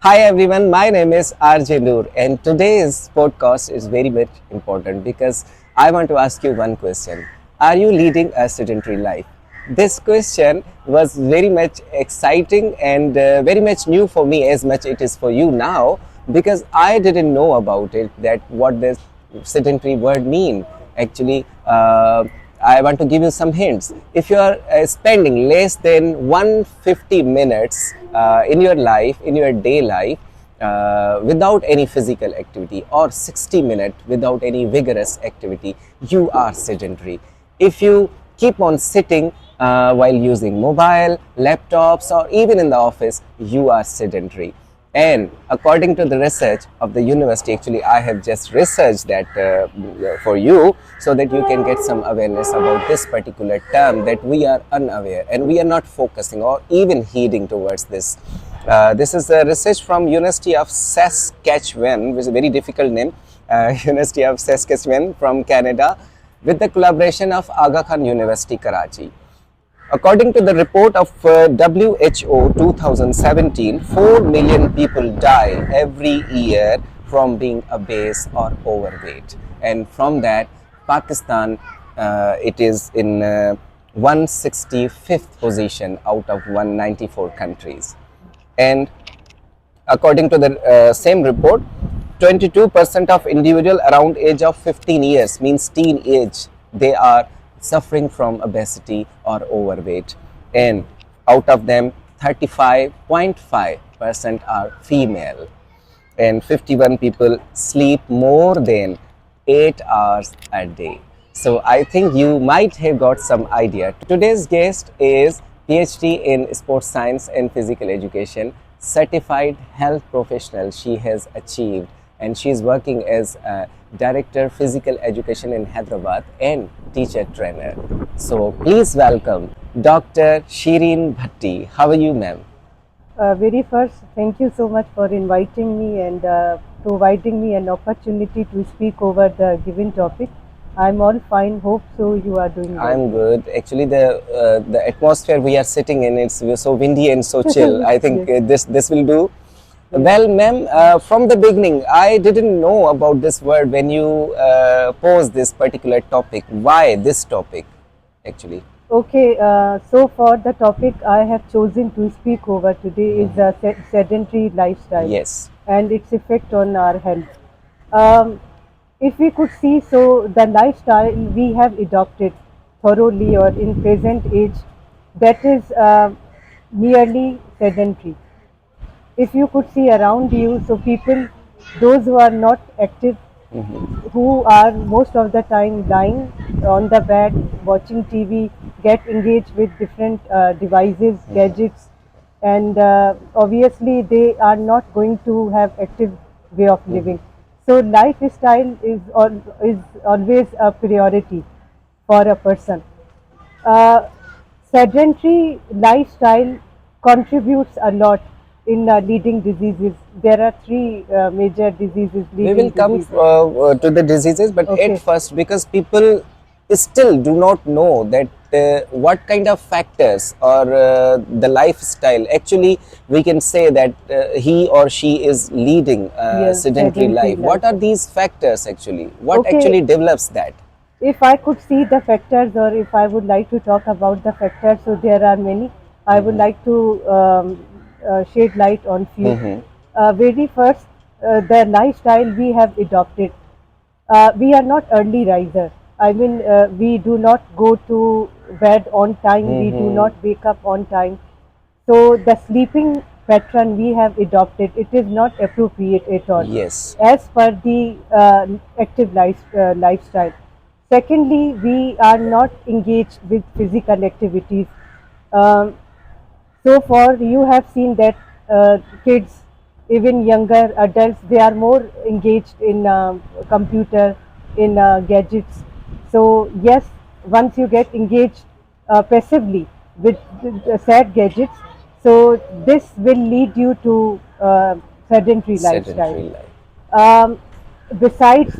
Hi everyone, my name is RJ Noor and today's podcast is very much important because I want to ask you one question. Are you leading a sedentary life? This question was very much exciting and very much new for me as much it is for you now because I didn't know about it that what this sedentary word mean. Actually, I want to give you some hints. If you are spending less than 150 minutes in your life, in your day life, without any physical activity, or 60 minutes without any vigorous activity, you are sedentary. If you keep on sitting while using mobile, laptops, or even in the office, you are sedentary. And according to the research of the university, actually, I have just researched that for you so that you can get some awareness about this particular term that we are unaware and we are not focusing or even heeding towards this. This is a research from University of Saskatchewan, which is a very difficult name, University of Saskatchewan from Canada, with the collaboration of Aga Khan University, Karachi. According to the report of WHO 2017, 4 million people die every year from being obese or overweight. And from that, Pakistan, it is in 165th position out of 194 countries. And according to the same report, 22% of individual around age of 15 years, means teen age, they are suffering from obesity or overweight, and out of them 35.5% are female, and 51 people sleep more than 8 hours a day. So I think you might have got some idea. Today's guest is PhD in sports science and physical education, certified health professional she has achieved, and she is working as a director physical education in Hyderabad and teacher trainer. So please welcome Dr. Shireen Bhatti. How are you, ma'am? Very first, thank you so much for inviting me and providing me an opportunity to speak over the given topic. I'm all fine. Hope so. You are doing well. I'm good. Actually, the atmosphere we are sitting in, it's so windy and so chill. I think Yes, this will do. yes. Well, ma'am, from the beginning, I didn't know about this word when you posed this particular topic. Why this topic, actually? Okay. So for the topic I have chosen to speak over today is the sedentary lifestyle Yes. and its effect on our health. Um, if we could see, so the lifestyle we have adopted thoroughly or in present age, that is merely sedentary. If you could see around you, so people, those who are not active, who are most of the time lying on the bed watching TV, get engaged with different devices, gadgets, and obviously they are not going to have active way of living. So lifestyle is always a priority for a person. Uh, Sedentary lifestyle contributes a lot in leading diseases. There are three major diseases, We leading will come diseases. to the diseases, but at Okay. first, because people still do not know that what kind of factors or the lifestyle, actually we can say that he or she is leading a Yes, sedentary sedentary life. What are lifestyle. these factors actually? What Okay, actually develops that? if I could see the factors, or if I would like to talk about the factors, so there are many. I would like to shed light on few. Very first, the lifestyle we have adopted. We are not early riser. I mean, we do not go to bed on time. We do not wake up on time. So the sleeping pattern we have adopted, it is not appropriate at all Yes. as per the active lifestyle. Secondly, we are not engaged with physical activities. Um, so far, you have seen that kids, even younger adults, they are more engaged in computer, in gadgets. So yes, once you get engaged passively with the said gadgets, so this will lead you to sedentary lifestyle. Sedentary life. Um, Besides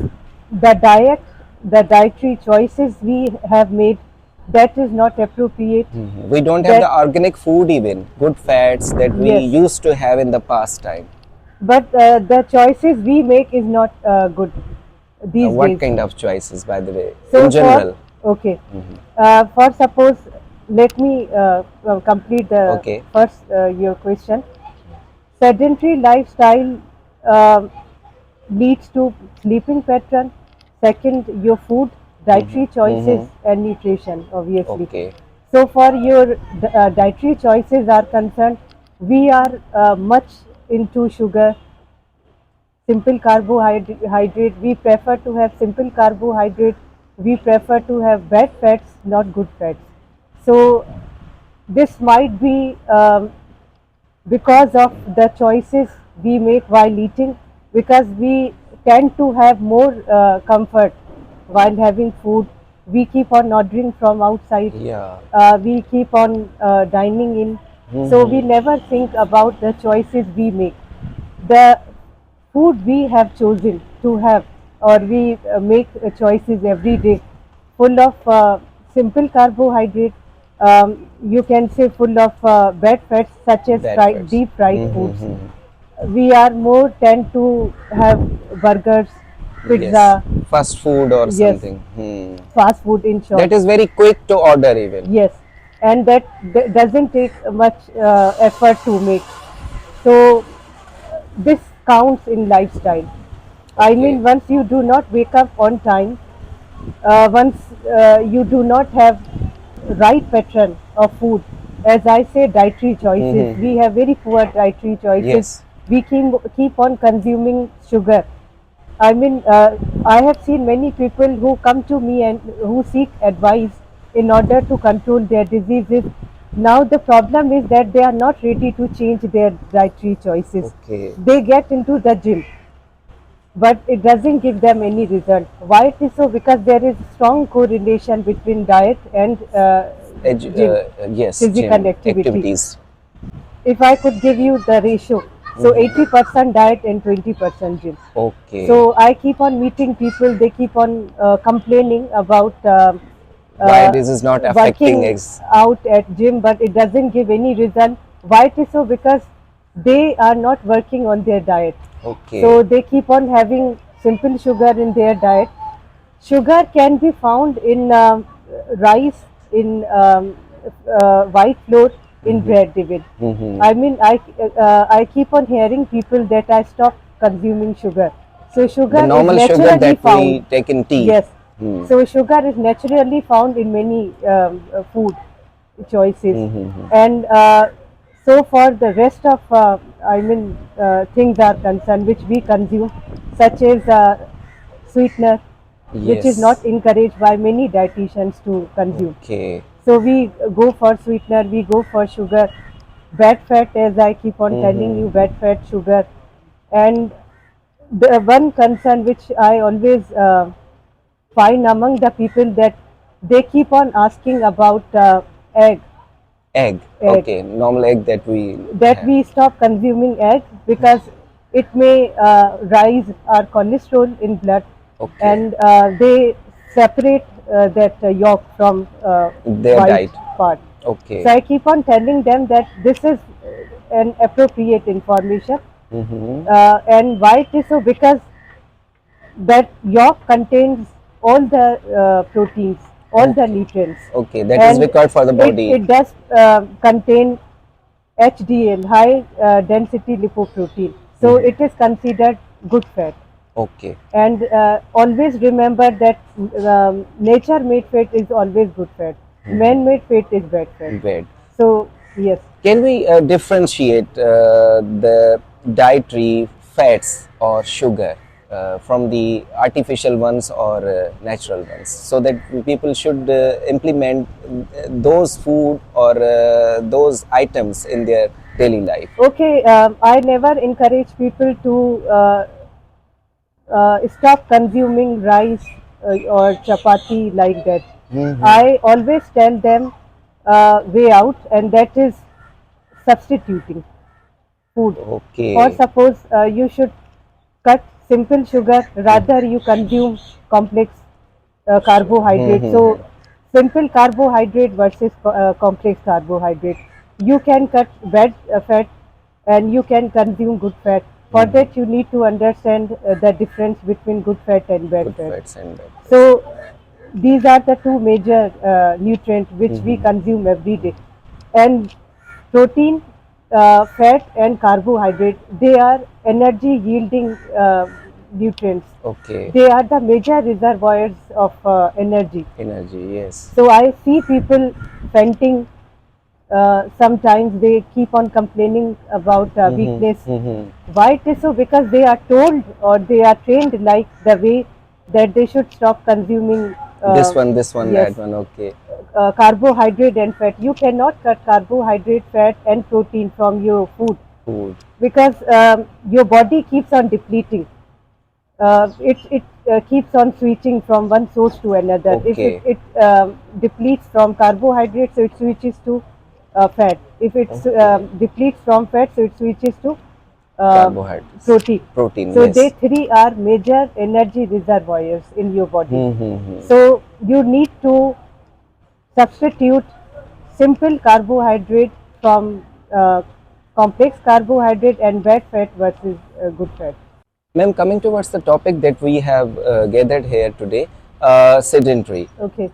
the diet, the dietary choices we have made, that is not appropriate. We don't have That the organic food, even good fats that we yes, used to have in the past time. but the choices we make is not good these What days. kind of choices, by the way, So in general? okay, for suppose, let me complete the Okay. first your question. Sedentary lifestyle leads to sleeping pattern. Second, your food, dietary choices, and nutrition, obviously. Okay. So, for your dietary choices are concerned, we are much into sugar, simple carbohydrate. We prefer to have simple carbohydrate. We prefer to have bad fats, not good fats. So, this might be because of the choices we make while eating, because we tend to have more comfort while having food. We keep on ordering from outside, Yeah. we keep on dining in, so we never think about the choices we make. The food we have chosen to have, or we make choices every day, full of simple carbohydrate, you can say full of bad fats such as Bad fats. deep fried foods. We are more tend to have burgers, Yes. pizza, Fast food or yes, something. fast food in short. That is very quick to order even. Yes, and that doesn't take much effort to make. So this counts in lifestyle. I Okay. mean, once you do not wake up on time, once you do not have right pattern of food, as I say, dietary choices. We have very poor dietary choices. Yes. We keep on consuming sugar. I mean, I have seen many people who come to me and who seek advice in order to control their diseases. Now the problem is that they are not ready to change their dietary choices. Okay. They get into the gym, but it doesn't give them any result. Why it is so? Because there is strong correlation between diet and gym, Yes, physical gym activity. activities. If I could give you the ratio, so 80% diet and 20% gym. Okay. So I keep on meeting people. They keep on complaining about Why uh, this is not affecting working eggs? out at gym, but it doesn't give any result. Why it is so? Because they are not working on their diet. So Okay. they keep on having simple sugar in their diet. Sugar can be found in rice, in white flour, in bread even. I mean, I keep on hearing people that I stop consuming sugar. So The sugar is normal sugar naturally that found. we take in tea. Yes. So sugar is naturally found in many food choices, and so for the rest of things are concerned which we consume, such as sweetener, which is not Yes. encouraged by many dietitians to consume. Okay. So we go for sweetener, we go for sugar, bad fat, as I keep on telling you, bad fat, sugar. And the one concern which I always find among the people, that they keep on asking about egg, Egg. egg, Okay. Normal egg that we that have. we stop consuming egg because it may rise our cholesterol in blood, Okay. and they separate that yolk from Their white diet. part. So Okay. I keep on telling them that this is an appropriate information, and why it is so? Because that yolk contains all the proteins, all the Okay. nutrients, Okay. That is and required for the body. it does contain HDL, high density lipoprotein. So it is considered good fat. Okay. And always remember that nature made fat is always good fat. Man made fat is bad fat. Bad. So, yes. Can we differentiate the dietary fats or sugar from the artificial ones or natural ones, so that people should implement those food or those items in their daily life? Okay, I never encourage people to stop consuming rice or chapati like that. I always tell them way out, and that is substituting food. For Okay. suppose you should cut simple sugar, rather you consume complex carbohydrate. So simple carbohydrate versus complex carbohydrate. You can cut bad fat and you can consume good fat. For that, you need to understand the difference between good fat and bad Good fat. fats and bad. So these are the two major nutrients which we consume every day. And protein, fat, and carbohydrate, they are energy yielding nutrients. Okay. They are the major reservoirs of energy. Energy, yes. So I see people fainting. Sometimes they keep on complaining about weakness. Why it is so? Because they are told or they are trained like the way that they should stop consuming. This one, Yes, that one. Okay. carbohydrate and fat. You cannot cut carbohydrate, fat, and protein from your food Food. because your body keeps on depleting. It keeps on switching from one source to another. If Okay. it depletes from carbohydrates, so it switches to fat. If it Okay. depletes from fat, so it switches to Carbohydrates. protein. Protein, So they yes. three are major energy reservoirs in your body. Mm-hmm. So you need to substitute simple carbohydrate from complex carbohydrate and bad fat versus good fat. Ma'am, coming towards the topic that we have gathered here today, sedentary. Okay.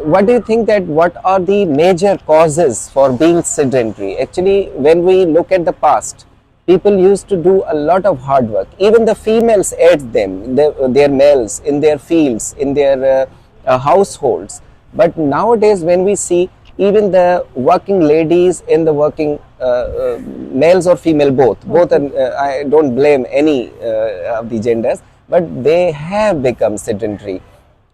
What do you think that what are the major causes for being sedentary? Actually, when we look at the past, people used to do a lot of hard work. Even the females aid them, their males in their fields, in their households. But nowadays, when we see even the working ladies in the working males or female both are, I don't blame any of the genders, but they have become sedentary.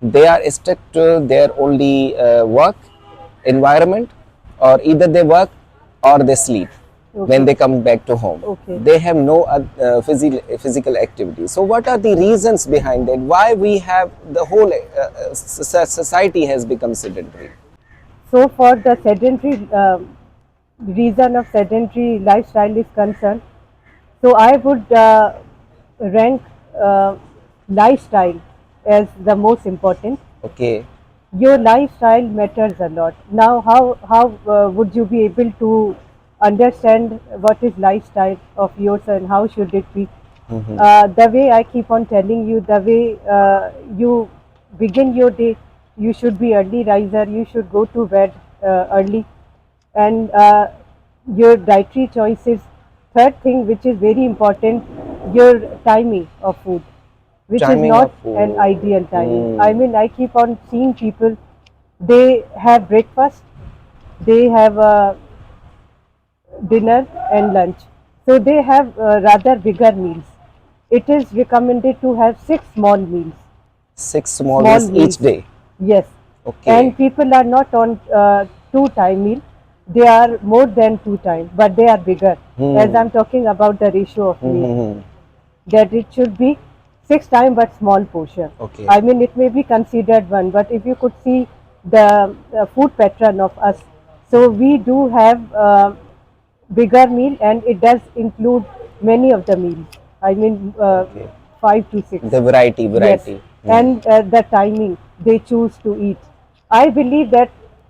They are stuck to their only work environment, or either they work or they sleep when Okay. they come back to home. Okay. They have no physical activity. So what are the reasons behind that? Why we have the whole society has become sedentary? So for the sedentary reason of sedentary lifestyle is concerned, so I would rank lifestyle as the most important. Okay. Your lifestyle matters a lot. Now, how would you be able to understand what is lifestyle of yours and how should it be? The way I keep on telling you, the way you begin your day, you should be early riser. You should go to bed early, and your dietary choices. Third thing, which is very important, your timing of food, which is Timing of not an food. ideal timing. I mean, I keep on seeing people, they have breakfast, they have dinner and lunch. So they have rather bigger meals. It is recommended to have 6 small meals. Six small Small meals each meals. day. Yes. Okay. And people are not on 2 time meal. They are more than 2 time, but they are bigger. As I'm talking about the ratio of meal, that it should be 6 time but small portion. Okay. I mean, it may be considered one, but if you could see the food pattern of us, so we do have bigger meal, and it does include many of the meals. I mean, Okay. 5 to 6. The variety, Yes, variety. and the timing they choose to eat. I believe that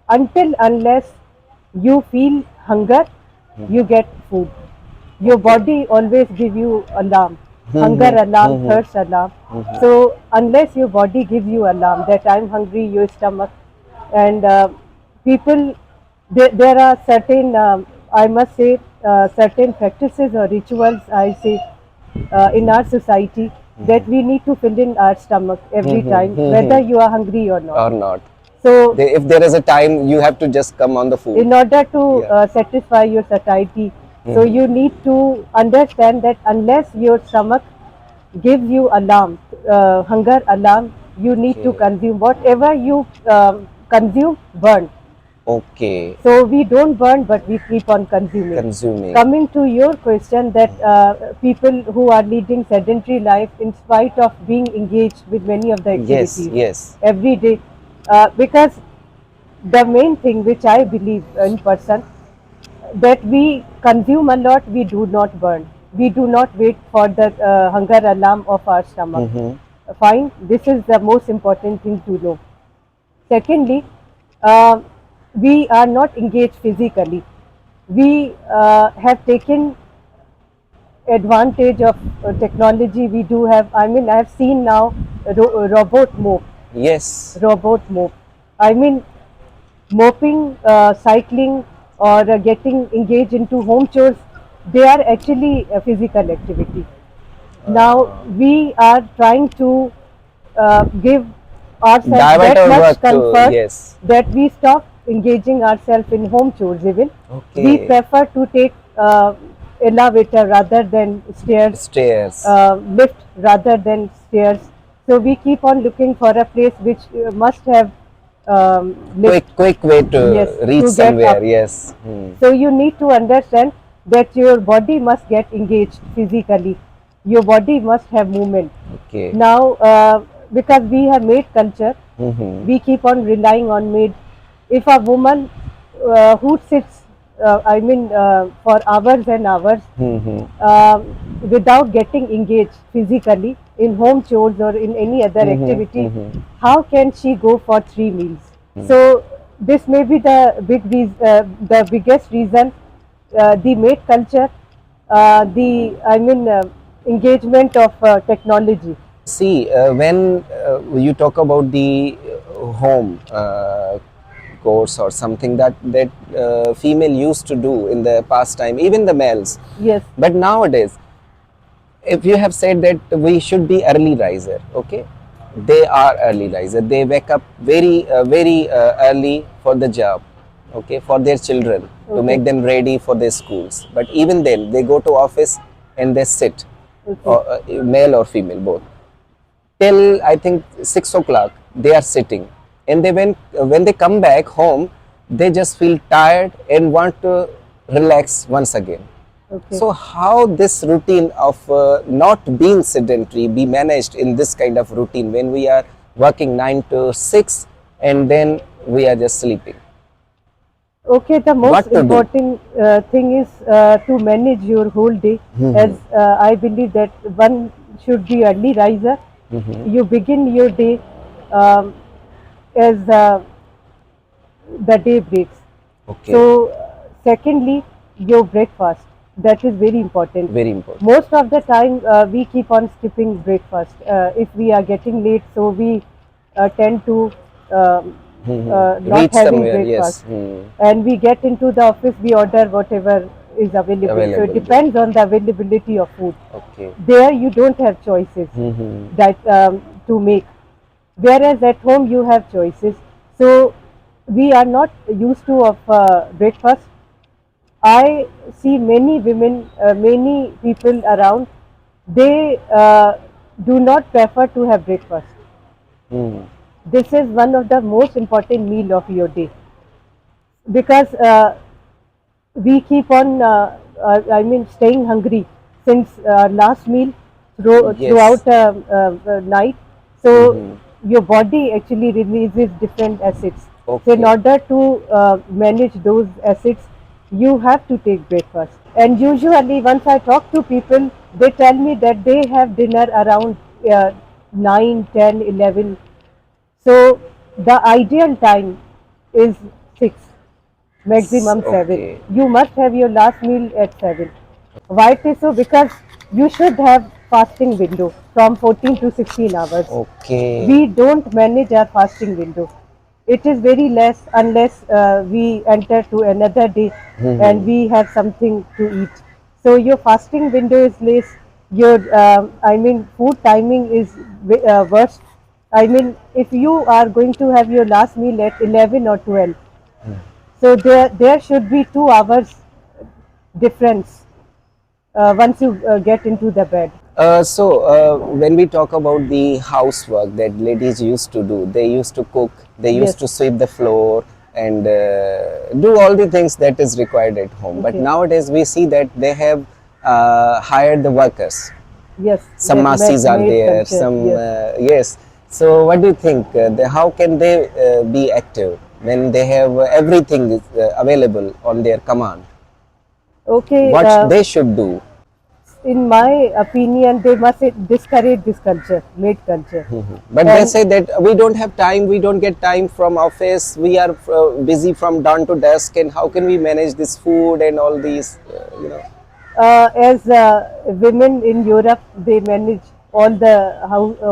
until unless you feel hunger, you get food. Your body always give you alarm, hunger alarm, thirst alarm. So unless your body gives you alarm that I'm hungry, your stomach, and people, there are certain, I must say, certain practices or rituals, I say, in our society that we need to fill in our stomach every time, whether you are hungry or not. Or not. So, If there is a time, you have to just come on the food. in order to Yeah. satisfy your satiety, so you need to understand that unless your stomach gives you alarm, hunger alarm, you need to Okay. consume whatever you consume, burn. Okay. So we don't burn, but we keep on consuming. Consuming. Coming to your question, that people who are leading sedentary life, in spite of being engaged with many of the Yes, activities yes. every day, because the main thing which I believe in person, that we consume a lot, we do not burn. We do not wait for the hunger alarm of our stomach. Fine, this is the most important thing to know. Secondly, uh, we are not engaged physically. We have taken advantage of technology we do have. I mean, I have seen now robot mop, Yes. robot mop. I mean, moping, cycling, or getting engaged into home chores, they are actually a physical activity. Now we are trying to give ourselves Divert that our much work to, comfort yes. that we stop engaging ourselves in home chores even. We Okay. prefer to take elevator rather than stairs, Stairs. lift rather than stairs. So we keep on looking for a place which must have lift. Quick way to Yes, reach to get somewhere. up. Yes. Hmm. So you need to understand that your body must get engaged physically. Your body must have movement. Okay. Now, because we have maid culture, Mm-hmm. we keep on relying on maid. If a woman who sits, for hours and hours Mm-hmm. without getting engaged physically in home chores or in any other Mm-hmm. activity, Mm-hmm. how can she go for 3 meals? So this may be the biggest reason, the maid culture, the engagement of technology. See, when you talk about the home course or something that female used to do in the past time, even the males, Yes, but nowadays, if you have said that we should be early riser, okay, they are early riser. They wake up very early for the job, okay, for their children to okay, make them ready for their schools. But even then, they go to office and they sit, okay, or male or female both, till I think 6 o'clock. They are sitting, and they when they come back home, they just feel tired and want to relax once again. okay. So how this routine of not being sedentary be managed in this kind of routine when we are working 9 to 6 and then we are just sleeping? Okay, the most What to do? important thing is to manage your whole day. As I believe that one should be early riser. You begin your day um, as the day breaks. Okay, So, secondly, your breakfast. That is very important. very important. Most of the time, we keep on skipping breakfast. If we are getting late, so we tend to not Reach having somewhere, breakfast. yes. And we get into the office, we order whatever is available. So it Available. depends on the availability of food. Okay. There, you don't have choices that to make, whereas at home you have choices. So we are not used to of breakfast. I see many women, many people around, they do not prefer to have breakfast. Hmm. This is one of the most important meal of your day, because we keep on staying hungry since last meal Yes. throughout night. So your body actually releases different acids. So in Okay. order to manage those acids, you have to take breakfast. And usually once I talk to people, they tell me that they have dinner around 9, 10, 11. So the ideal time is 6, maximum 7. Okay. You must have your last meal at 7. Why it is so? Because you should have fasting window from 14 to 16 hours. Okay. We don't manage our fasting window. It is very less unless we enter to another day and we have something to eat. So your fasting window is less. Your food timing is worse. I mean, if you are going to have your last meal at 11 or 12, so there should be 2 hours difference once you get into the bed. So when we talk about the housework that ladies used to do, they used to cook, they used Yes. to sweep the floor and do all the things that is required at home. But Okay. nowadays we see that they have hired the workers. Yes. Some That masis are maid there, culture. some Yes. yes. So what do you think? How can they be active when they have everything is, available on their command? Okay. What they should do? In my opinion, they must discourage this culture, maid culture. But they And say that we don't have time, we don't get time from office, we are busy from dawn to dusk, and how can we manage this food and all these, you know? As women in Europe, they manage all the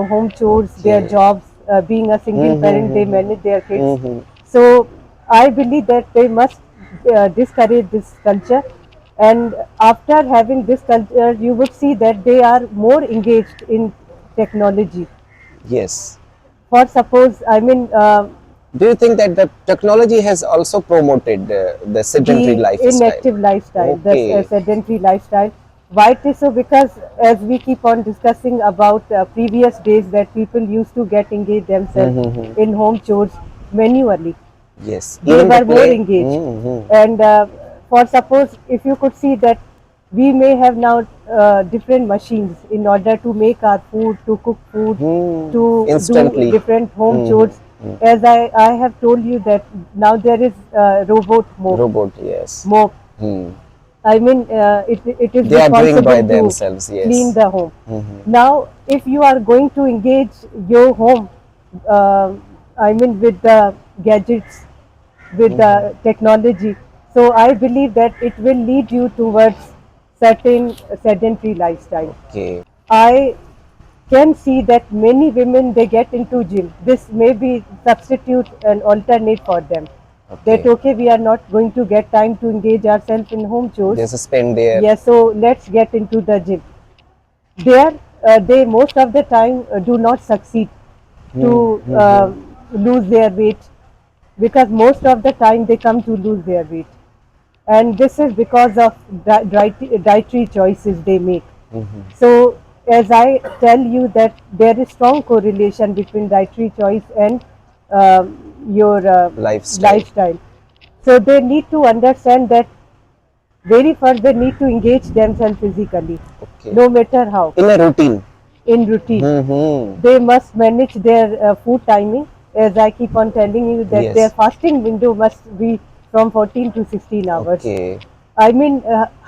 home chores, their Okay. jobs. Being a single parent, they Mm-hmm. manage their kids. Mm-hmm. So I believe that they must discourage this culture. And after having this culture, you would see that they are more engaged in technology. Yes. For suppose, Do you think that the technology has also promoted the sedentary the lifestyle? inactive lifestyle, the Okay. sedentary lifestyle. Why it is so? Because as we keep on discussing about previous days that people used to get engaged themselves Mm-hmm. in home chores manually. Yes. They Even the were more play. engaged. Mm-hmm. And for suppose if you could see that we may have now different machines in order to make our food, to cook food, Hmm. to do Instantly. different home Mm-hmm. chores. As I have told you that now there is robot Robot. Yes. mop. Hmm. It is They are doing by responsible to themselves. clean Yes. the home. Mm-hmm. Now, if you are going to engage your home, uh, with the gadgets, with the technology, so I believe that it will lead you towards certain sedentary lifestyle. Okay. I can see that many women they get into gym. This may be substitute and alternate for them. That Okay. okay, we are not going to get time to engage ourselves in home chores. There's a spend there. Yes, so let's get into the gym. There, they most of the time do not succeed to Mm-hmm. lose their weight because most of the time they come to lose their weight, and this is because of dietary choices they make. So, as I tell you that there is strong correlation between dietary choice and your Lifestyle. lifestyle. So they need to understand that very first they need to engage themselves physically, Okay. no matter how, In a routine. in routine. Mm-hmm. They must manage their food timing. As I keep on telling you that their Yes. fasting window must be from 14 to 16 hours. Okay.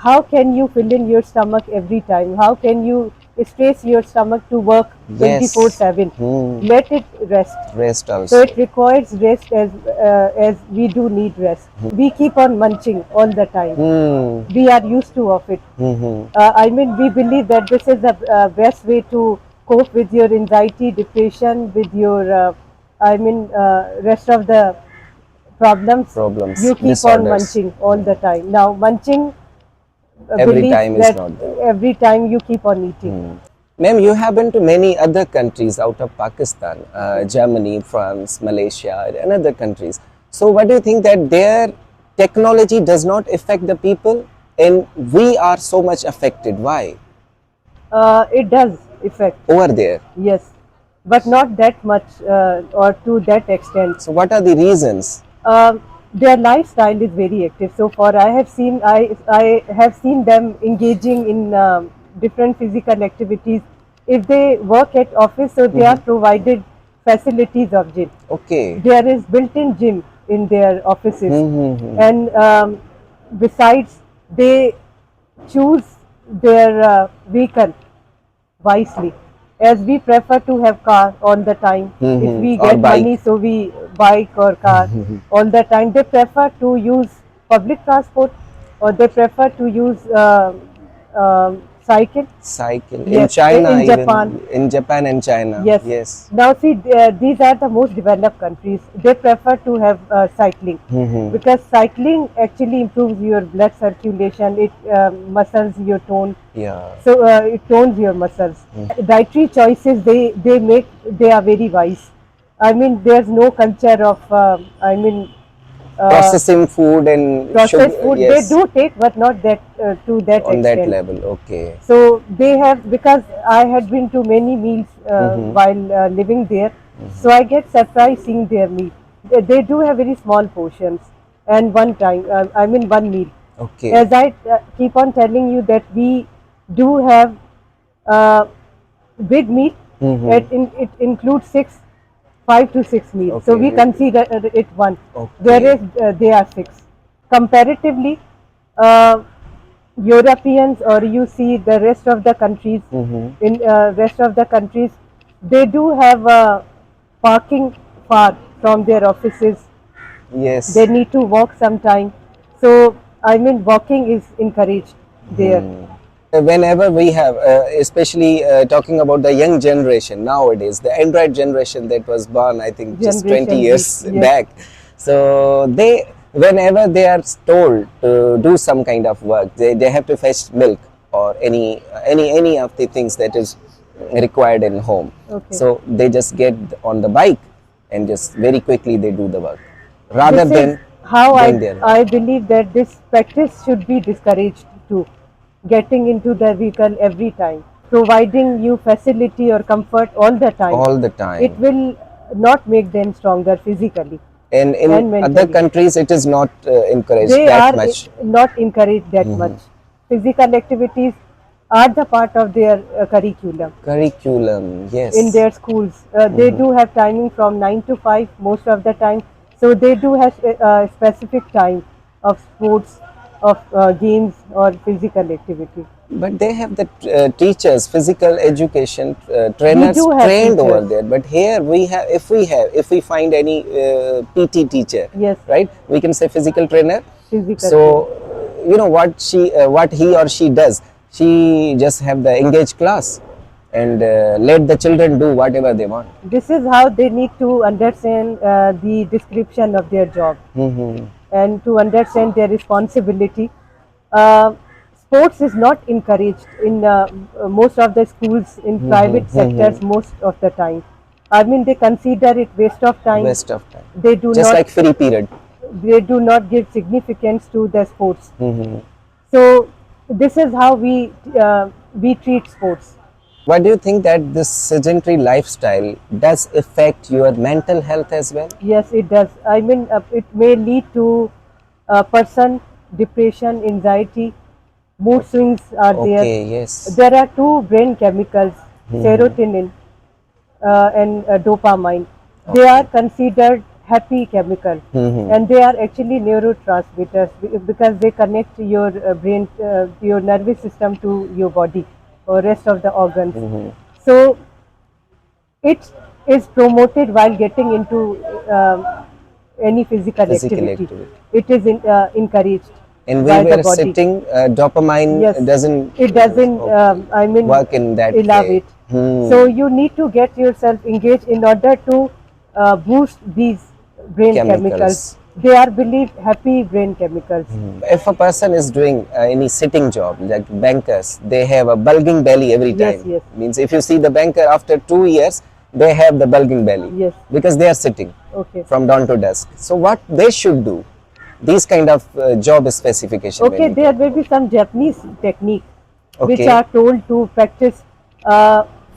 How can you fill in your stomach every time? How can you stress your stomach to work Yes. 24/7? Hmm. Let it rest. Rest So also. it requires rest as we do need rest. We keep on munching all the time. Hmm. We are used to of it. Mm-hmm. We believe that this is the best way to cope with your anxiety, depression, with your, rest of the problems. Problems, You keep on disorders. munching all the time. Now, munching Every believes time is that not there. every time you keep on eating. Ma'am, you have been to many other countries out of Pakistan, Germany, France, Malaysia, and other countries. So, what do you think that their technology does not affect the people, and we are so much affected? Why It does affect, over there? yes, but not that much or to that extent. So, what are the reasons? Their lifestyle is very active. So far, I have seen them engaging in different physical activities. If they work at office, so they are provided facilities of gym. Okay. There is built-in gym in their offices, Mm-hmm. and besides, they choose their vehicle wisely, as we prefer to have car all the time. If we Or get bike. money, so we bike or car all the time. They prefer to use public transport, or they prefer to use cycle. Cycle. In Yes, China, in Japan. even in Japan and China. Yes. Yes. Now see, these are the most developed countries. They prefer to have cycling, because cycling actually improves your blood circulation. It muscles your tone, Yeah. so it tones your muscles. Dietary choices they make, they are very wise. There's no culture of uh, Processing food and processed sugar. food. They Yes. do take, but not that to that On that extent. level. Okay. So they have, because I had been to many meals while living there, so I get surprised seeing their meal. They do have very small portions and one time, one meal. Okay. As I keep on telling you that we do have uh, big meal. It includes 5 to 6 meals. So we Okay. consider it one, Okay. whereas they are six. Comparatively, uh, Europeans, or you see the rest of the countries, in rest of the countries, they do have parking far from their offices. They Yes. need to walk sometime. So walking is encouraged. there. Whenever we have, especially talking about the young generation nowadays, the Android generation that was born, I think, just 20 Generation Z, years yes. back. So whenever they are told to do some kind of work, they have to fetch milk or any of the things that is required in home. Okay. So they just get on the bike and just very quickly they do the work rather This is than how doing their work. I believe that this practice should be discouraged too. Getting into the vehicle every time, providing you facility or comfort all the time, All the it time. will not make them stronger physically And in and other mentally. countries, it is not encouraged They that are much. not encouraged that much. Physical activities are the part of their curriculum Curriculum, in yes. their schools. They do have timing from 9 to 5 most of the time. So they do have a specific time of sports, of games or physical activity. But they have the teachers, physical education We trainers do have trained over teachers. there. But here we have, if we find any PT teacher, Yes, right? We can say physical trainer. physical So training. you know what he or she does. She just have the engaged class and let the children do whatever they want. This is how they need to understand the description of their job and to understand their responsibility. Uh, Sports is not encouraged in most of the schools in private sectors most of the time. I mean, they consider it waste of time. Waste of time. They do Just not like free period. give significance to the sports. So this is how we treat sports. What do you think that this sedentary lifestyle does affect your mental health as well? Yes, it does. I mean, it may lead to person depression, anxiety, mood swings are there. Okay, yes. There are two brain chemicals, serotonin and dopamine. They are Okay. considered happy chemical, and they are actually neurotransmitters because they connect your brain, your nervous system to your body or rest of the organs. So it is promoted while getting into any physical Physical activity. activity. It is encouraged And we by the were body. sitting, dopamine Yes, doesn't it doesn't. I mean, work in that way. elevate. So you need to get yourself engaged in order to boost these brain chemicals. Chemicals. They are believed happy brain chemicals. If a person is doing any sitting job, like bankers, they have a bulging belly every Yes, time. yes. Means if you see the banker after 2 years, they have the bulging belly. Yes. Because they are sitting Okay. from dawn to dusk. So what they should do, these kind of job specification. Okay, there may be some Japanese technique which Okay. are told to practice.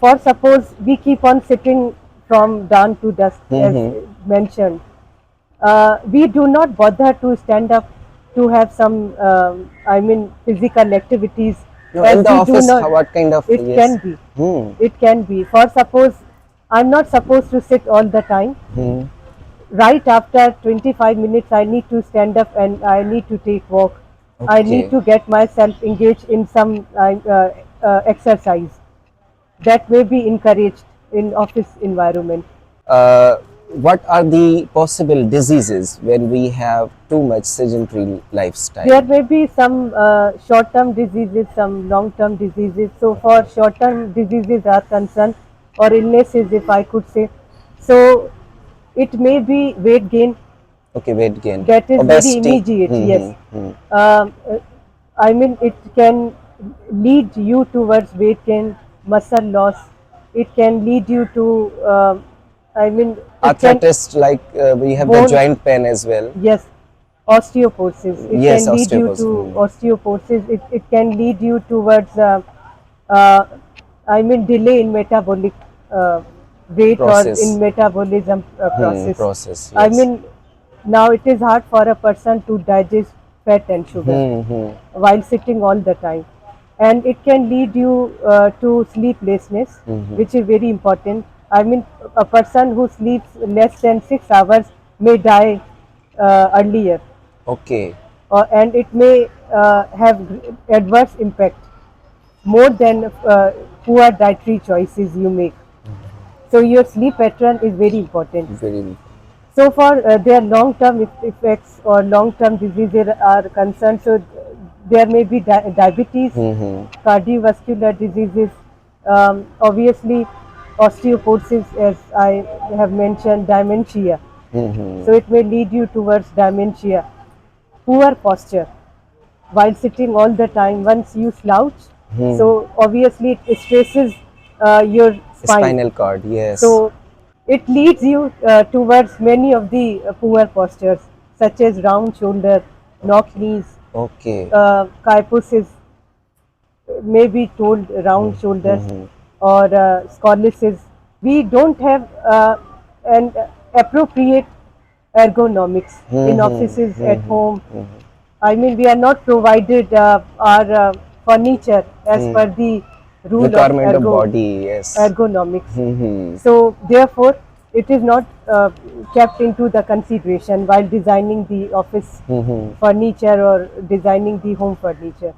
For suppose we keep on sitting from dawn to dusk, as mentioned. We do not bother to stand up to have some, I mean, physical activities. No, As in the we do office, not. what kind of, It yes. can be. It can be. For suppose I'm not supposed to sit all the time. Right after 25 minutes, I need to stand up and I need to take walk. I need Okay. to get myself engaged in some exercise that may be encouraged in office environment. uh, what are the possible diseases when we have too much sedentary lifestyle? There may be some short-term diseases, some long-term diseases. So for short-term diseases are concerned or illnesses, if I could say, so it may be weight gain. Okay, weight gain, That is very obesity. immediate, yes. I mean, it can lead you towards weight gain, muscle loss. It can lead you to, I mean, it can, Arthritis, like we have the bone, joint pain as well. yes, osteoporosis. It Yes, can lead you osteoporosis. to osteoporosis. It can lead you towards, uh, I mean, delay in metabolic rate or Process. in metabolism process. Process, I yes. mean, now it is hard for a person to digest fat and sugar while sitting all the time. And it can lead you to sleeplessness, which is very important. I mean, a person who sleeps less than 6 hours may die earlier, Okay. and it may have adverse impact more than poor dietary choices you make. So your sleep pattern is very important. Very. So for their long-term effects or long-term diseases are concerned, so there may be diabetes, Mm-hmm. cardiovascular diseases, obviously osteoporosis, as I have mentioned, dementia. So Mm-hmm. it may lead you towards dementia. Poor posture while sitting all the time. Once you slouch, so obviously it stresses your spine. Spinal cord, yes. So it leads you towards many of the poor postures, such as round shoulder, knock Okay. knees, Okay. kyphosis, may be told round shoulders, Mm-hmm. or scoliosis. We don't have an appropriate ergonomics in offices, at home. I mean, we are not provided our furniture as per the rule of Requirement of body, yes. ergonomics. Mm-hmm. So, therefore, it is not kept into the consideration while designing the office furniture or designing the home furniture.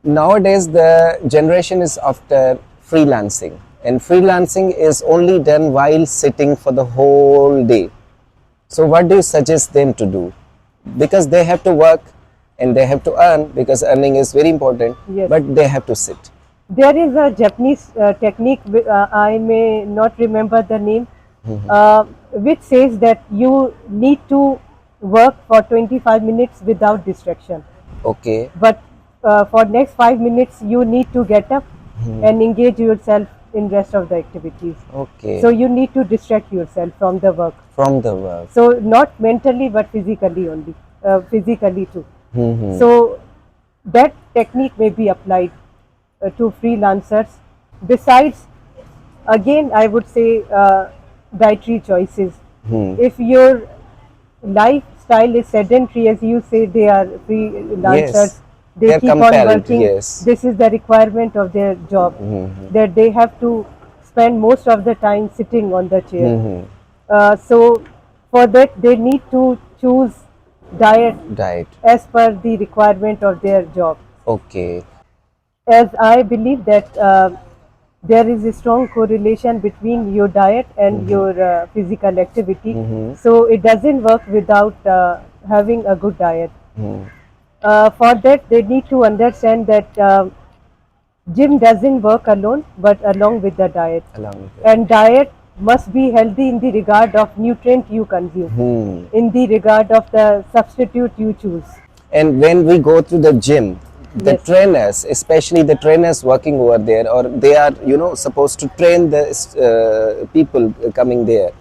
Nowadays the generation is after freelancing, and freelancing is only done while sitting for the whole day. So what do you suggest them to do? Because they have to work and they have to earn, because earning is very important, Yes. but they have to sit. There is a Japanese technique, I may not remember the name, which says that you need to work for 25 minutes without distraction. Okay. But for next 5 minutes, you need to get up and engage yourself in rest of the activities. Okay. So you need to distract yourself from the work. From the work. So not mentally, but physically only, physically too. Mm-hmm. So that technique may be applied to freelancers. Besides, again, I would say dietary choices. If your lifestyle is sedentary, as you say, they are freelancers. Yes. They They're keep on compelled, working. yes. This is the requirement of their job, that they have to spend most of the time sitting on the chair. So for that, they need to choose diet Diet. as per the requirement of their job. Okay. As I believe that there is a strong correlation between your diet and your physical activity. So it doesn't work without having a good diet. For that, they need to understand that gym doesn't work alone, but along with the diet. Along with it. And diet must be healthy in the regard of nutrient you consume, in the regard of the substitute you choose. And when we go to the gym, the Yes. trainers, especially the trainers working over there, or they are, supposed to train the people coming there,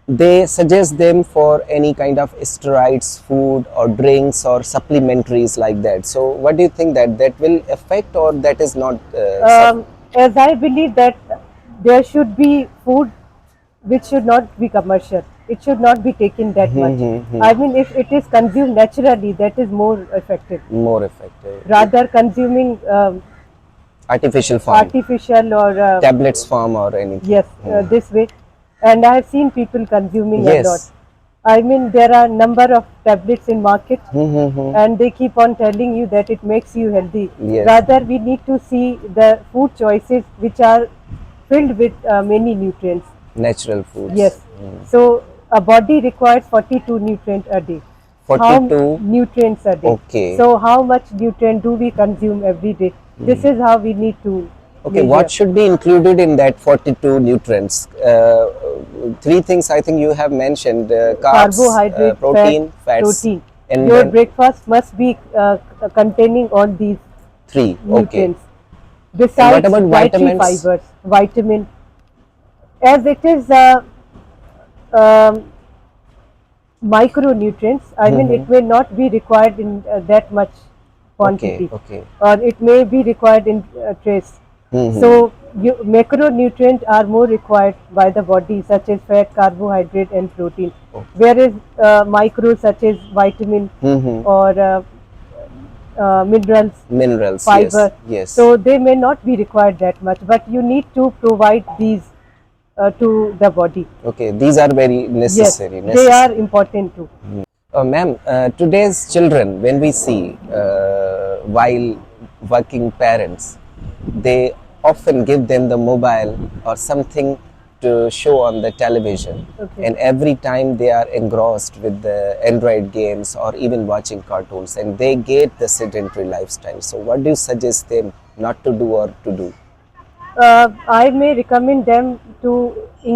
they suggest them for any kind of steroids, food or drinks or supplementaries like that. So what do you think, that will affect, or that is not As I believe that there should be food which should not be commercial. It should not be taken that much. I mean, if it is consumed naturally, that is more effective. more effective? Rather consuming Artificial form, artificial or tablets form or anything. yes, this way. And I have seen people consuming a Yes. lot. I mean, there are number of tablets in market, and they keep on telling you that it makes you healthy. Yes. Rather, we need to see the food choices which are filled with many nutrients. Natural foods. Yes. So a body requires 42 nutrients a day. 42? Nutrients a day. Okay. So how much nutrient do we consume every day? This is how we need to. Okay, measure. what should be included in that 42 nutrients? Three things I think you have mentioned: carbs, Carbohydrate, protein, fat, fats, protein. and Your then breakfast must be containing all these three. Okay. nutrients. Besides what about dietary vitamins? fibers, vitamin, as it is micronutrients. I mean, it may not be required in that much quantity, Okay. or it may be required in trace. So, macronutrients are more required by the body, such as fat, carbohydrate, and protein. Whereas micro, such as vitamin or minerals, Minerals. fiber. Yes. So they may not be required that much, but you need to provide these to the body. Okay, these are very necessary. Yes, they are important too. Ma'am, today's children, when we see while working parents, they often give them the mobile or something to show on the television, Okay. and every time they are engrossed with the Android games or even watching cartoons, and they get the sedentary lifestyle. So, what do you suggest them not to do or to do? I may recommend them to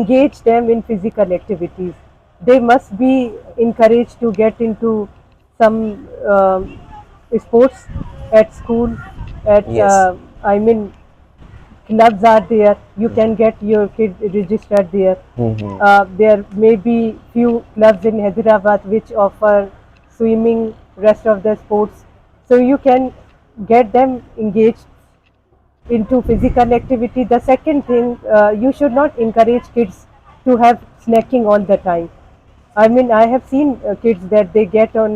engage them in physical activities. They must be encouraged to get into some sports at school. At Yes. I mean, clubs are there. You can get your kid registered there. Mm-hmm. There may be few clubs in Hyderabad which offer swimming, rest of the sports. So you can get them engaged into physical activity. The second thing, you should not encourage kids to have snacking all the time. I mean, I have seen kids that they get on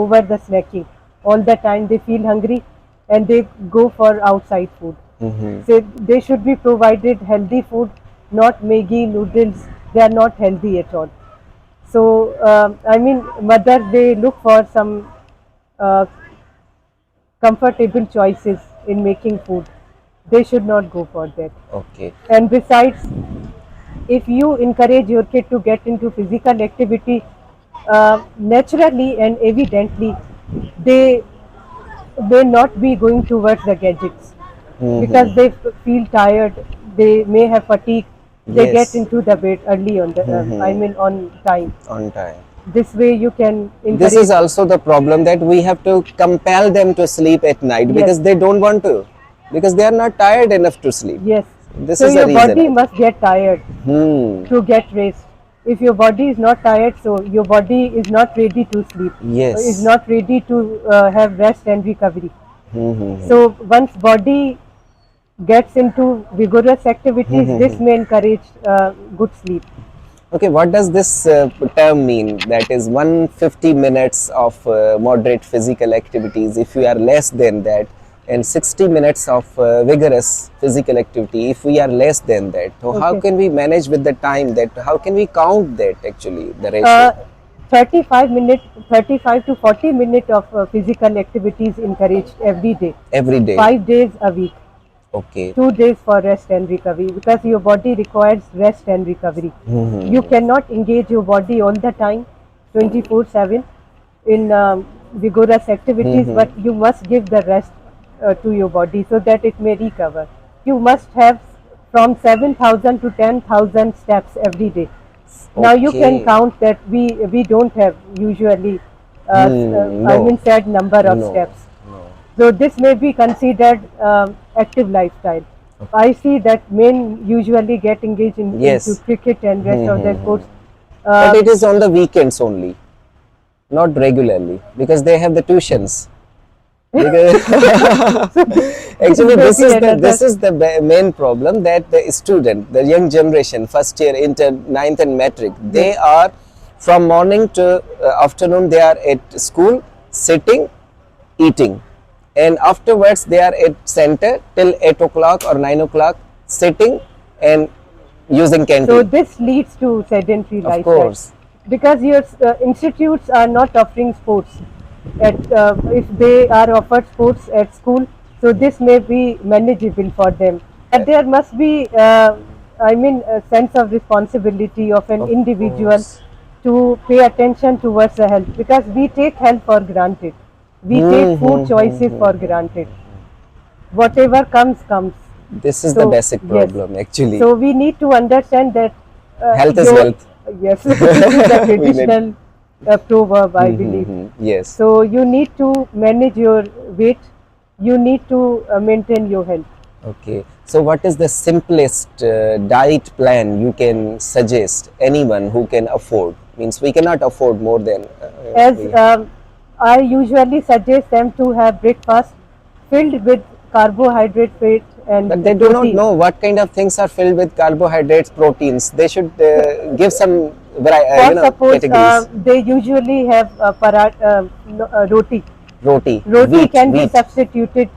over the snacking all the time. They feel hungry and they go for outside food. Mm-hmm. So they should be provided healthy food, not Maggi noodles. They are not healthy at all. So I mean, mothers they look for some uh, comfortable choices in making food. They should not go for that. Okay. And besides, if you encourage your kid to get into physical activity, naturally and evidently, they may not be going towards the gadgets because Mm-hmm. they feel tired. They may have fatigue. They get Yes. into the bed early on the, I Mm-hmm. mean, on time. On time. This way, you can This is encourage. also the problem that we have to compel them to sleep at night Yes, because they don't want to, because they are not tired enough to sleep. yes. This So is the your reason, body I think. must get tired Hmm. to get rest. If your body is not tired, so your body is not ready to sleep, is Yes. not ready to have rest and recovery. Hmm. So once body gets into vigorous activities, this may encourage good sleep. Okay, what does this term mean? That is 150 minutes of moderate physical activities. If we are less than that, and 60 minutes of vigorous physical activity, if we are less than that, so how Okay. can we manage with the time? That how can we count that actually the ratio Uh, 35 minute, 35 to 40 minute of physical activities encouraged every day, every day? 5 days a week. Okay. 2 days for rest and recovery because your body requires rest and recovery. You Hmm. cannot engage your body all the time 24/7 in vigorous activities, Hmm. but you must give the rest to your body so that it may recover. You must have from 7,000 to 10,000 steps every day. Now you can Okay. count that we don't have usually I No. mean said number of No. steps. No. So this may be considered active lifestyle. I see that men usually get engaged into Yes. cricket and rest of their sports. But Uh, it is on the weekends only, not regularly, because they have the tuitions. Because actually, this may be another. this is the main problem, that the student, the young generation, first year, inter, ninth, and metric, Yes. they are from morning to afternoon. They are at school, sitting, eating, and afterwards they are at center till 8 o'clock or 9 o'clock, sitting and using So canteen. this leads to sedentary Of lifestyle course. because your institutes are not offering sports. At if they are offered sports at school, so this may be manageable for them. But there must be, I mean, a sense of responsibility of an Of individual course. to pay attention towards the health because we take health for granted. We take food choices for granted. Whatever comes, comes. This is the So, basic yes. problem actually. So we need to understand that Health is your wealth. yes, this is the We need. traditional proverb, I believe. Yes. So you need to manage your weight. You need to maintain your health. Okay. So, what is the simplest diet plan you can suggest anyone who can afford? Means we cannot afford more than As we. I usually suggest them to have breakfast filled with carbohydrate, fat, and But they do not protein. know what kind of things are filled with carbohydrates, proteins. They should give some For suppose categories. they usually have roti. Roti, Roti wheat, can be wheat. substituted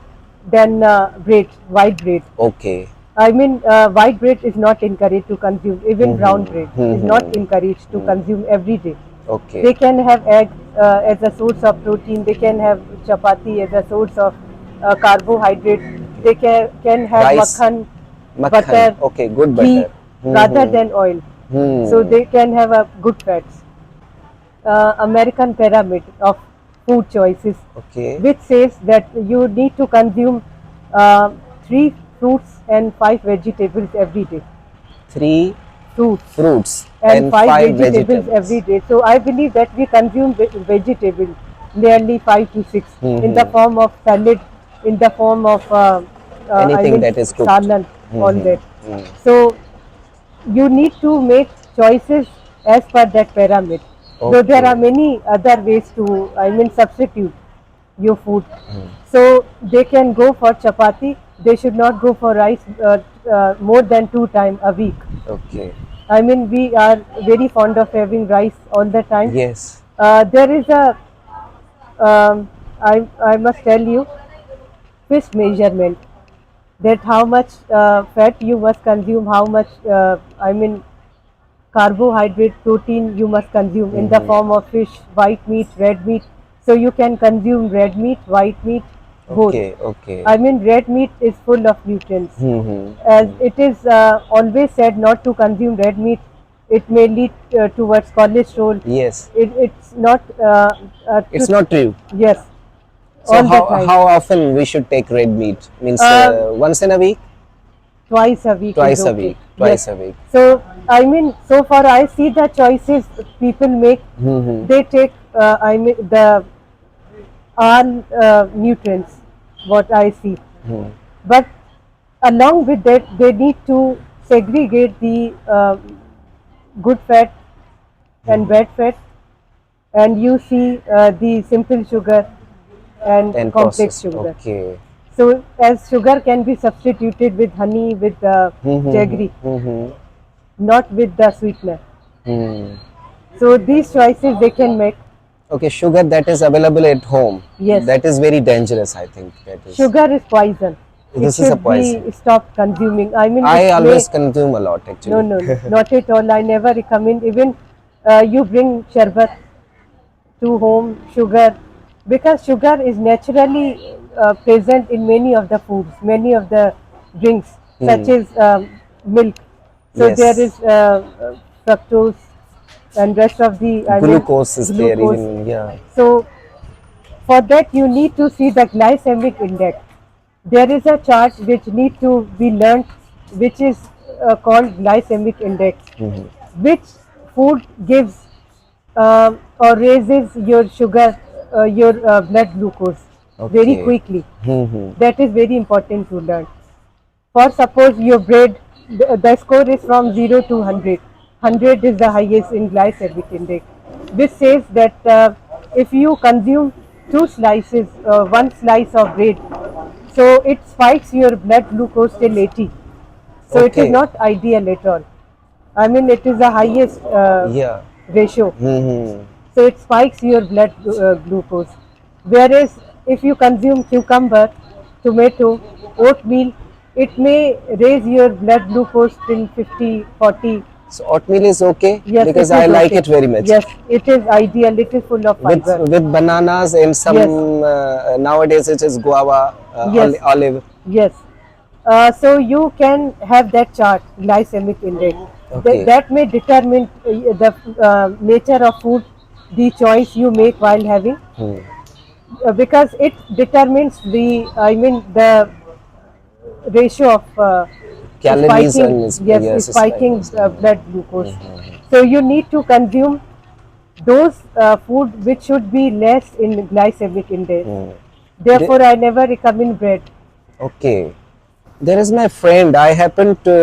than bread, white bread. Okay. I mean, white bread is not encouraged to consume. Even brown bread is not encouraged to consume every day. Okay. They can have egg as a source of protein. They can have chapati as a source of carbohydrate. They can have Rice, makhan, makhan. butter, Okay, good ghee. butter. rather than oil. So they can have a good fats. American pyramid of food choices, Okay. which says that you need to consume uh, 3 fruits and 5 vegetables every day. Three Fruits fruits and and five five vegetables every vegetables. day. So I believe that we consume vegetables nearly 5 to 6 in the Mm-hmm. form of salad, in the form of I Anything mean that is cooked. salad, all that. Mm-hmm. So you need to make choices as per that pyramid. Though there are Okay. many other ways to, I mean, substitute your food. So they can go for chapati. They should not go for rice more than 2 times a week. Okay. I mean, we are very fond of having rice all the time. Yes. There is a, I must tell you, fish measurement, that how much fat you must consume, how much, I mean, carbohydrate, protein you must consume in the form of fish, white meat, red meat. So you can consume red meat, white meat, both. Okay. Okay. I mean, red meat is full of nutrients. As Mm-hmm. it is always said not to consume red meat, it may lead towards cholesterol. Yes. It's not It's not true. yes, So all the how time. how often we should take red meat? Means Uh, once in a week, Twice a week is twice a okay. week, Yes. twice a week. So I mean, so far I see the choices people make. Mm-hmm. They take I mean the all nutrients. What I see, but along with that, they need to segregate the good fat and bad fat, and you see the simple sugar and And complex processed. sugar. Okay. So as sugar can be substituted with honey, with Mm-hmm. jaggery, Mm-hmm. not with the sweetener. Hmm. So these choices they can make. Okay, sugar that is available at home. Yes, That is very dangerous, I think. That is. sugar is poison. It This is a should be poison. stopped consuming. I mean, it I may always consume a lot no, actually. no, no, not at all. I never recommend. Even you bring sharbat to home, sugar, because sugar is naturally present in many of the foods, many of the drinks, such as milk. So there Yes. is fructose and rest of the, I mean, Glucose is there glucose. even. Yeah. So for that you need to see the glycemic index. There is a chart which need to be learnt, which is called glycemic index, which food gives or raises your sugar, your blood glucose very Okay. quickly. That is very important to learn. For suppose your bread, the score is from 0 to 100. 100 is the highest in glycemic index, which says that if you consume 2 slices, 1 slice of bread, so it spikes your blood glucose till 80. So it is Okay. not ideal at all. I mean, it is the highest Yeah. ratio. Mm-hmm. So it spikes your blood glucose. Whereas if you consume cucumber, tomato, oatmeal, it may raise your blood glucose till 50, 40. So oatmeal is okay Yes, because it I is like okay. it very much. Yes, it is ideal. It is full of fiber. With bananas and Yes, some nowadays it is guava, yes, olive. yes. So you can have that chart, glycemic index. Okay. That may determine the nature of food, the choice you make while having, because it determines the, I mean, the ratio of Calories spiking, and yes, yes, spiking spices. blood glucose. So you need to consume those food which should be less in glycemic index. The- Therefore I never recommend bread. Okay. There is my friend. I happened to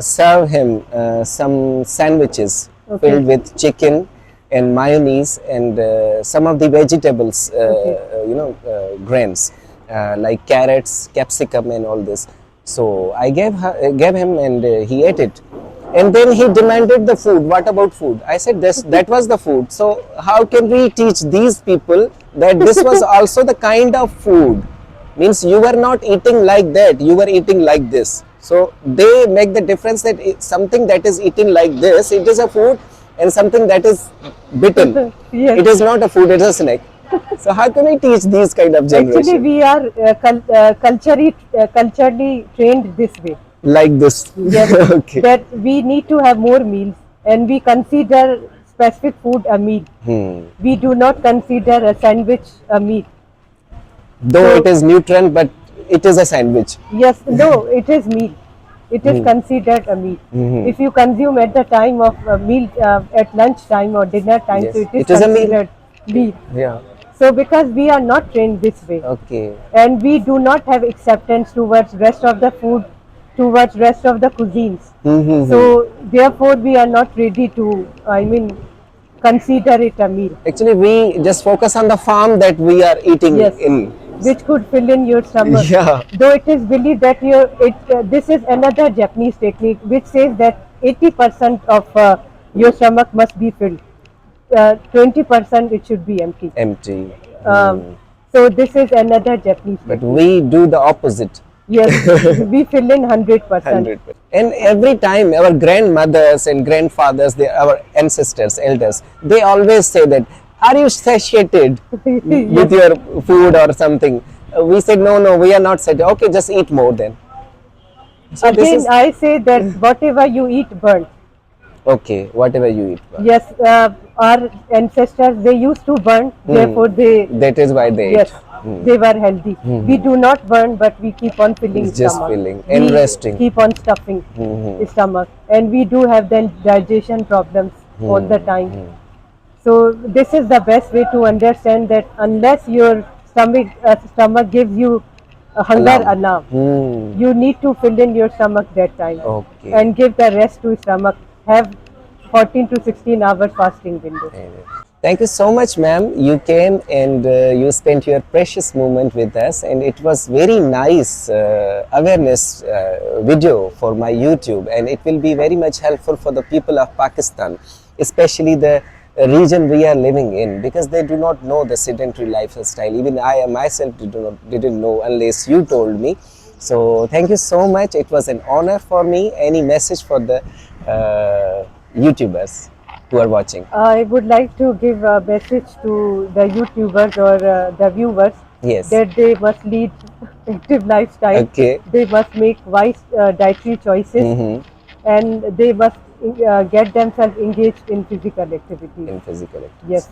serve him some sandwiches Okay, filled with chicken and mayonnaise and some of the vegetables, okay, grains like carrots, capsicum, and all this. So I gave him, and he ate it. And then he demanded the food. What about food? I said that was the food. So how can we teach these people that this was also the kind of food? Means you were not eating like that, you were eating like this. So they make the difference that something that is eaten like this, it is a food, and something that is bitten, yes. it is not a food, it is a snack. So how can we teach these kind of Actually, generation? we are culturally trained this way. Like this. Yes, Okay. that we need to have more meals, and we consider specific food a meal. Hmm. We do not consider a sandwich a meal. Though it So is nutrient, but it is a sandwich. yes, no, it is meal. It is considered a meal. If you consume at the time of meal at lunch time or dinner time, so Yes, it is it is a meal. considered meal. Yeah. So because we are not trained this way, Okay. and we do not have acceptance towards rest of the food, towards rest of the cuisines. Mm-hmm. So therefore we are not ready to, I mean, consider it a meal. Actually, we just focus on the farm that we are eating Yes, in. which could fill in your stomach. Yeah. Though it is believed that this is another Japanese technique which says that 80% of your stomach must be filled. 20% it should be empty. Empty. Um, so this is another Japanese But technique. we do the opposite. Yes, we fill in 100%. 100%. And every time our grandmothers and grandfathers, our ancestors, elders, they always say that, are you satiated with your food or something? We said, no, we are not satiated. Okay, just eat more then. So this Again, is, I say that whatever you eat burns. okay, whatever you eat. Yes, our ancestors, they used to burn, therefore they, That is why they yes, eat. they were healthy. We do not burn, but we keep on filling It's just stomach. filling and We resting. keep on stuffing the stomach, and we do have then digestion problems all the time. So this is the best way to understand that unless your stomach gives you a hunger alarm, Hmm. you need to fill in your stomach that time Okay. and give the rest to stomach. Have 14 to 16 hours fasting window. Thank you so much, ma'am. You came and you spent your precious moment with us, and it was very nice awareness video for my YouTube, and it will be very much helpful for the people of Pakistan, especially the region we are living in, because they do not know the sedentary lifestyle. Even I myself didn't know unless you told me. So thank you so much. It was an honor for me. Any message for the YouTubers who are watching? I would like to give a message to the YouTubers or the viewers Yes. that they must lead active lifestyle. Okay. They must make wise dietary choices, and they must get themselves engaged in physical activities. In physical activity. Yes.